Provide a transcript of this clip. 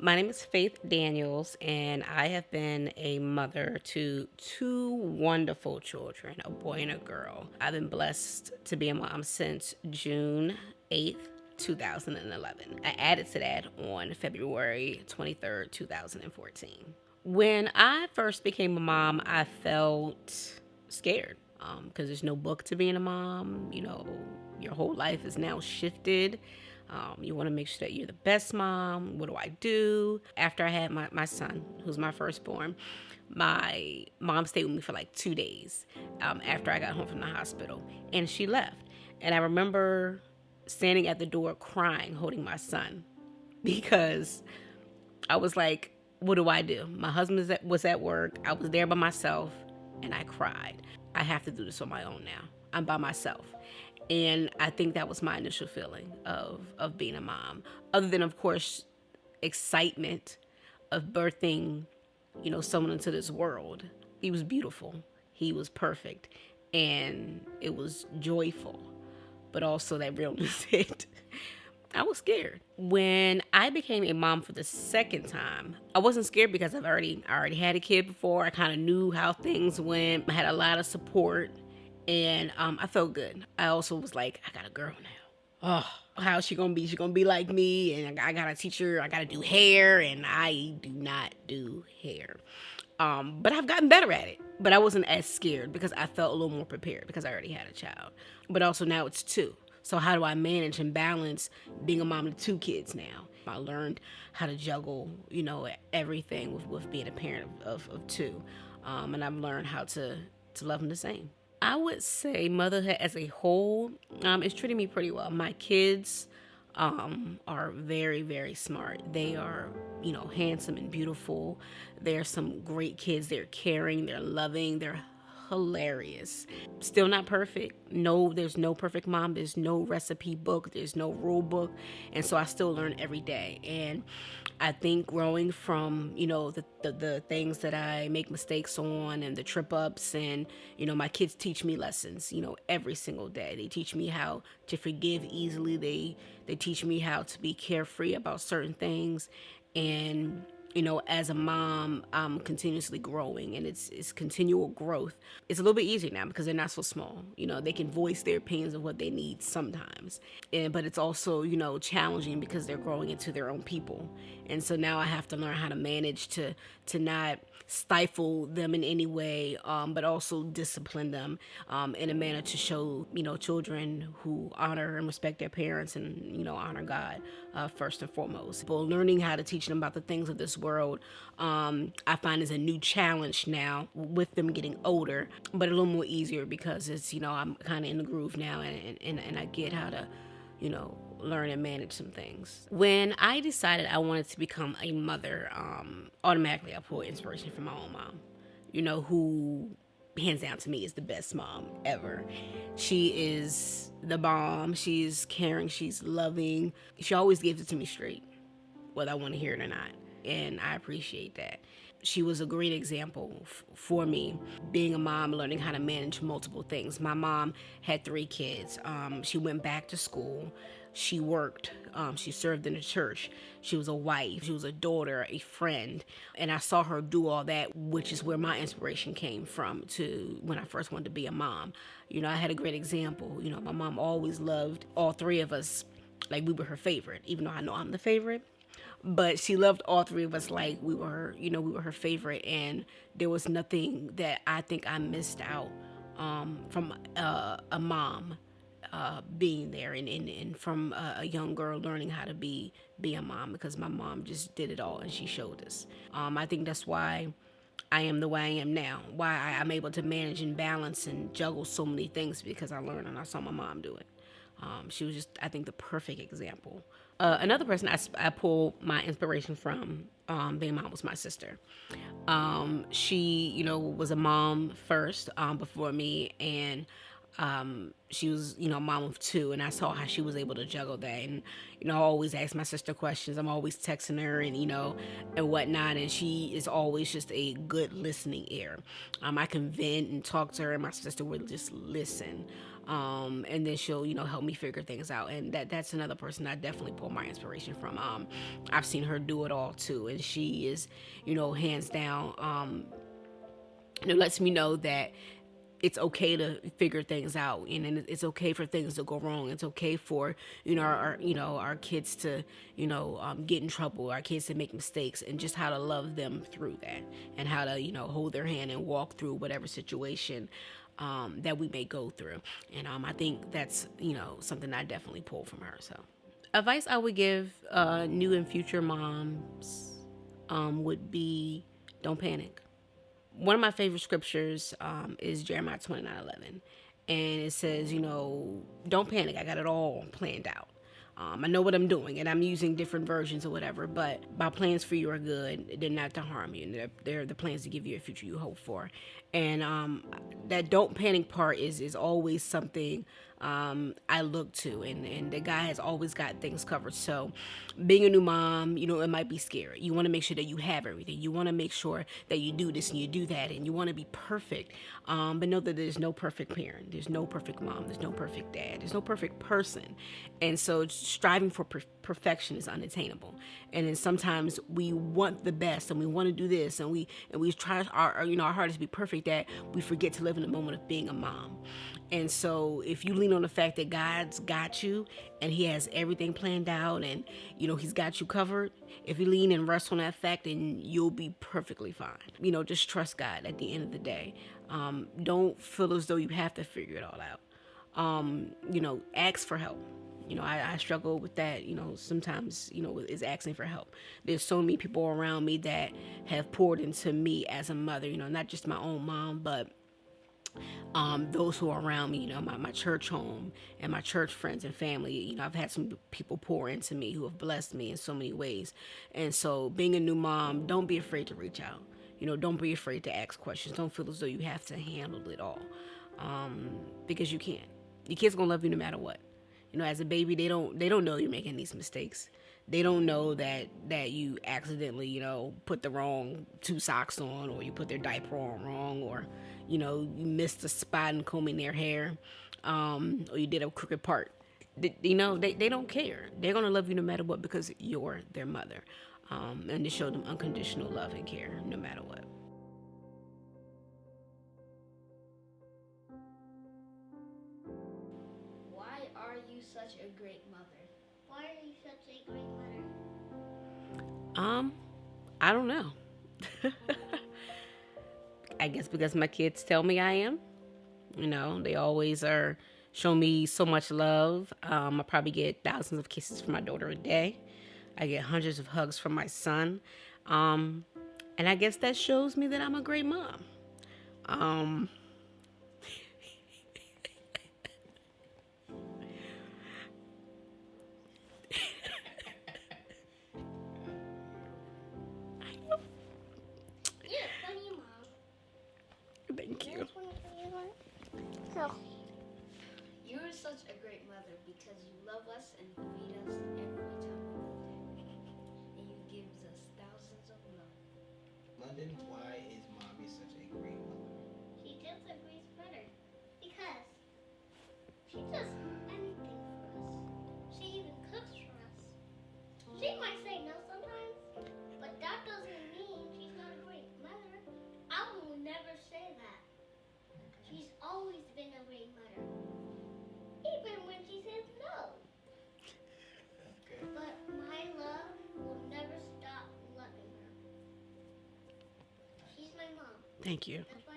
My name is Faith Daniels, and I have been a mother to two wonderful children, a boy and a girl. I've been blessed to be a mom since June 8th, 2011. I added to that on February 23rd, 2014. When I first became a mom, I felt scared because there's no book to being a mom. Your whole life is now shifted. You want to make sure that you're the best mom. What do I do? After I had my son, who's my firstborn, my mom stayed with me for like 2 days after I got home from the hospital, and she left. And I remember standing at the door crying, holding my son, because I was like, what do I do? My husband was at work. I was there by myself, and I cried. I have to do this on my own now. I'm by myself. And I think that was my initial feeling of being a mom. Other than, of course, excitement of birthing, someone into this world. He was beautiful. He was perfect. And it was joyful. But also that realness hit. I was scared. When I became a mom for the second time, I wasn't scared because I already had a kid before. I kind of knew how things went. I had a lot of support, and I felt good. I also was like, I got a girl now. Oh, how's she gonna be? She gonna be like me, and I gotta teach her. I gotta do hair, and I do not do hair. But I've gotten better at it. But I wasn't as scared because I felt a little more prepared because I already had a child. But also now it's two. So how do I manage and balance being a mom to two kids now? I learned how to juggle, everything with being a parent of two. And I've learned how to love them the same. I would say motherhood as a whole is treating me pretty well. My kids are very, very smart. They are, handsome and beautiful. They're some great kids. They're caring, they're loving, they're hilarious. Still not perfect. No, there's no perfect mom. There's no recipe book. There's no rule book. And so I still learn every day. And I think growing from, the things that I make mistakes on and the trip ups, and, my kids teach me lessons, every single day. They teach me how to forgive easily. They teach me how to be carefree about certain things. And as a mom, I'm continuously growing, and it's continual growth. It's a little bit easier now because they're not so small. They can voice their opinions of what they need sometimes. But it's also, challenging because they're growing into their own people. And so now I have to learn how to manage to not stifle them in any way, but also discipline them in a manner to show, children who honor and respect their parents and, honor God first and foremost. But learning how to teach them about the things of this world, I find is a new challenge now with them getting older, but a little more easier because it's, I'm kind of in the groove now, and I get how to, learn and manage some things. When I decided I wanted to become a mother, automatically I pulled inspiration from my own mom, who hands down to me is the best mom ever. She is the bomb. She's caring. She's loving. She always gives it to me straight, whether I want to hear it or not. And I appreciate that. She was a great example for me, being a mom, learning how to manage multiple things. My mom had 3 kids. She went back to school. She worked. She served in the church. She was a wife. She was a daughter, a friend. And I saw her do all that, which is where my inspiration came from to when I first wanted to be a mom. I had a great example. My mom always loved all 3 of us like we were her favorite, even though I know I'm the favorite. But she loved all 3 of us like we were her favorite. And there was nothing that I think I missed out from a mom being there, and from a young girl learning how to be a mom, because my mom just did it all and she showed us. I think that's why I am the way I am now, why I'm able to manage and balance and juggle so many things, because I learned and I saw my mom do it. She was just, I think, the perfect example. Another person I pulled my inspiration from being mom was my sister. She, was a mom first before me, and she was, a mom of 2, and I saw how she was able to juggle that. And, I always ask my sister questions. I'm always texting her and, and whatnot. And she is always just a good listening ear. I can vent and talk to her, and my sister would just listen. And then she'll, help me figure things out. And that's another person I definitely pull my inspiration from. I've seen her do it all too, and she is, hands down. It lets me know that it's okay to figure things out, and it's okay for things to go wrong. It's okay for our kids to get in trouble, our kids to make mistakes, and just how to love them through that, and how to hold their hand and walk through whatever situation that we may go through. And I think that's something I definitely pull from her. So advice I would give new and future moms would be, don't panic. One of my favorite scriptures is Jeremiah 29:11. And it says, don't panic. I got it all planned out. I know what I'm doing, and I'm using different versions or whatever, but my plans for you are good. They're not to harm you, and they're the plans to give you a future you hope for. And that don't panic part is always something I look to, and the guy has always got things covered. So being a new mom, it might be scary. You want to make sure that you have everything. You want to make sure that you do this and you do that, and you want to be perfect. But know that there's no perfect parent. There's no perfect mom. There's no perfect dad. There's no perfect person. And so striving for perfection is unattainable. And then sometimes we want the best, and we want to do this, and we try our hardest to be perfect, that we forget to live in the moment of being a mom. And so if you lean on the fact that God's got you and he has everything planned out, and he's got you covered, if you lean and rest on that fact, then you'll be perfectly fine. Just trust God at the end of the day. Don't feel as though you have to figure it all out. Ask for help. I struggle with that, sometimes, is asking for help. There's so many people around me that have poured into me as a mother, not just my own mom, but those who are around me, my church home and my church friends and family. I've had some people pour into me who have blessed me in so many ways. And so being a new mom, don't be afraid to reach out. Don't be afraid to ask questions. Don't feel as though you have to handle it all, because you can't. Your kids gonna love you no matter what. As a baby, they don't know you're making these mistakes. They don't know that you accidentally, put the wrong two socks on, or you put their diaper on wrong, or you missed a spot in combing their hair, or you did a crooked part. They don't care. They're gonna love you no matter what, because you're their mother, and to show them unconditional love and care no matter what. Why are you such a great mother? Why are you such a great mother? Um, I don't know. I guess because my kids tell me I am. They always are show me so much love. I probably get thousands of kisses from my daughter a day. I get hundreds of hugs from my son. Um, and I guess that shows me that I'm a great mom. Um, You're a funny mom. Thank You're you. a funny mom. So, you're such a great mother because you love us and feed us every time we go there. And you give us thousands of love. London, why is mommy such a great mother? She just a great mother because she does anything for us. She even cooks for us. She might say no sometimes, but that doesn't mean she's not a great mother. I will never say that. She's always been a great mother, even when she says no. Okay. But my love will never stop loving her. She's my mom. Thank you. That's why